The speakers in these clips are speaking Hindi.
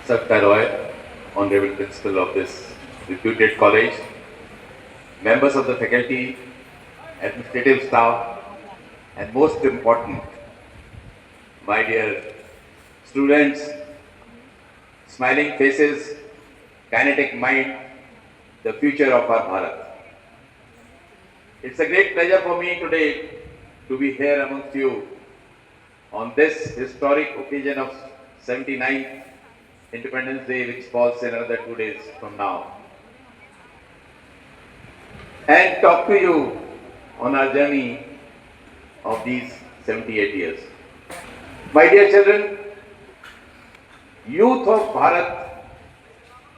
Satta Roy, Honorable Principal of this reputed college, members of the faculty, administrative staff, and most important, my dear students, smiling faces, kinetic mind, the future of our Bharat. It's a great pleasure for me today to be here amongst you on this historic occasion of 79th Independence Day, which falls in another 2 days from now, and talk to you on our journey of these 78 years. My dear children, youth of Bharat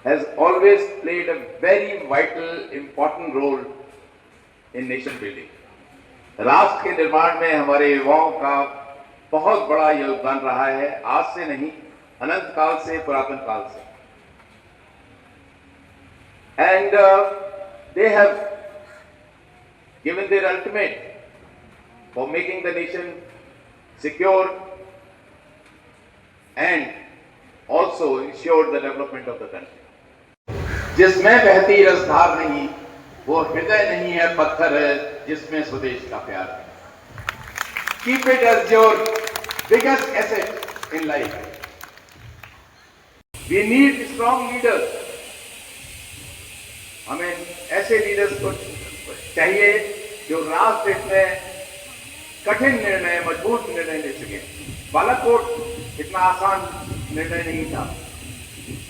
has always played a very vital, important role in nation building. राष्ट्र के निर्माण में हमारे युवाओं का बहुत बड़ा योगदान रहा है, आज से नहीं, अनंत काल से, पुरातन काल से. And they have given their ultimate for making the nation secure and also ensured the development of the country. जिसमें बहती रसधार नहीं, वो हृदय नहीं है, पत्थर है जिसमें स्वदेश का प्यार है. Keep it as your biggest asset in life. We need strong leaders. हमें ऐसे लीडर्स को चाहिए जो राष्ट्र में कठिन निर्णय, मजबूत निर्णय ले सके. बालाकोट इतना आसान निर्णय नहीं था,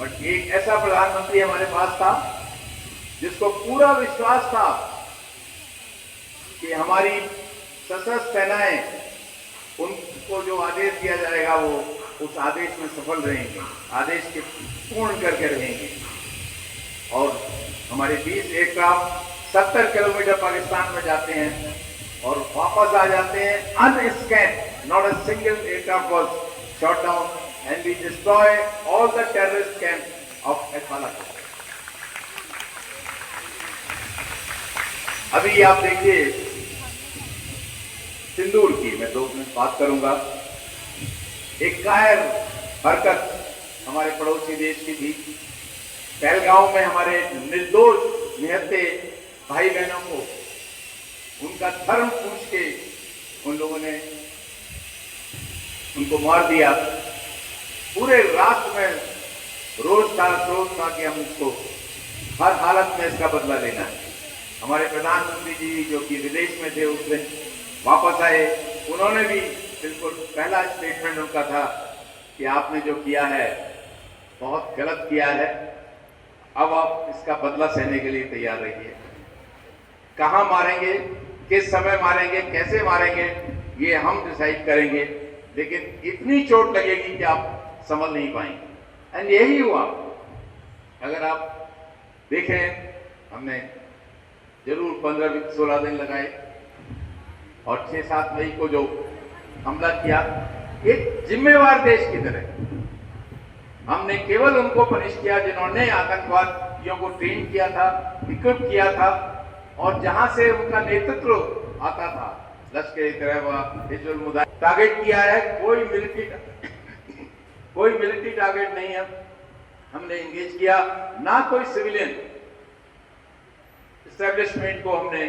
बट एक ऐसा प्रधानमंत्री हमारे पास था जिसको पूरा विश्वास था कि हमारी सशस्त्र सेनाएं, उनको जो आदेश दिया जाएगा वो उस आदेश में सफल रहेंगे, आदेश के पूर्ण करके रहेंगे. और हमारे 20 एयरक्राफ्ट 70 किलोमीटर पाकिस्तान में जाते हैं और वापस आ जाते हैं unscathed. Not a single aircraft was shot down and we destroy all the terrorist camp of Balakot. अभी आप देखिए सिंदूर की, मैं 2 मिनट बात करूंगा. एक कायर हरकत हमारे पड़ोसी देश की थी. पहलगांव में हमारे निर्दोष निहत्थे भाई बहनों को उनका धर्म पूछ के उन लोगों ने उनको मार दिया. पूरे राष्ट्र में रोज था, क्रोध था कि हम इसको हर हालत में इसका बदला लेना है. हमारे प्रधानमंत्री जी जो कि विदेश में थे उस दिन वापस आए, उन्होंने भी बिल्कुल पहला स्टेटमेंट उनका था कि आपने जो किया है बहुत गलत किया है, अब आप इसका बदला सहने के लिए तैयार रहिए. कहाँ मारेंगे, किस समय मारेंगे, कैसे मारेंगे, ये हम डिसाइड करेंगे, लेकिन इतनी चोट लगेगी कि आप संभल नहीं पाएंगे. एंड यही हुआ. अगर आप देखें, हमने जरूर 15-16 दिन लगाए और 6-7 मई को जो हमला किया, एक जिम्मेवार देश की तरह हमने केवल उनको पनिश किया जिन्होंने आतंकवादियों को ट्रेन किया था, इक्विप किया था, और जहां से उनका नेतृत्व आता था, लश्कर-ए-तैयबा, हिजबुल मुजाहिदीन, टारगेट किया है. कोई मिलिट्री टारगेट नहीं है हमने एंगेज किया, ना कोई सिविलियन एस्टेब्लिशमेंट को हमने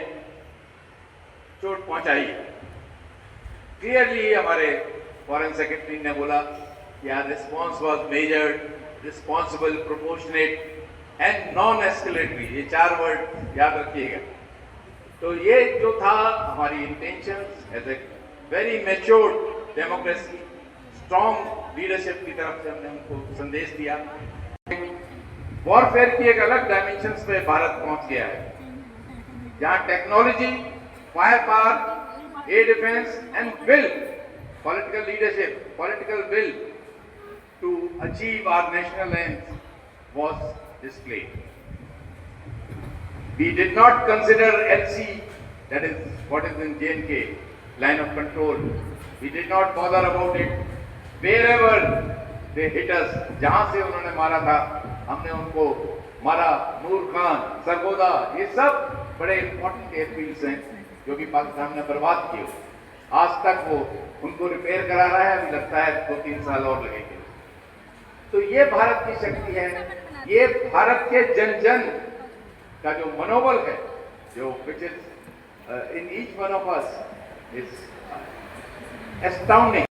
चोट पहुंचाई. क्लियरली हमारे फॉरेन सेक्रेटरी ने बोला कि our response was measured, responsible, proportionate and non escalatory. ये 4 वर्ड याद रखिएगा. तो ये जो था हमारी intention as a very matured democracy, strong leadership की तरफ से हमने उनको संदेश दिया. वॉरफेयर की एक अलग डायमेंशन पे भारत पहुंच गया है, जहां technology, fire power, air defence and will, political leadership, political will to achieve our national aims was displayed. We did not consider LC, that is what is in J&K, line of control. We did not bother about it. Wherever they hit us, जहां से उन्होंने मारा था, हमने उनको मारा. नूर खान, सरगोदा, ये सब बड़े इंपॉर्टेंट एयरफील्ड्स हैं जो कि पाकिस्तान ने बर्बाद किए. आज तक वो उनको रिपेयर करा रहा है. अभी लगता है 2-3 साल और लगेंगे. तो ये भारत की शक्ति है, ये भारत के जन जन का जो मनोबल है, जो which is in each one of us is astounding.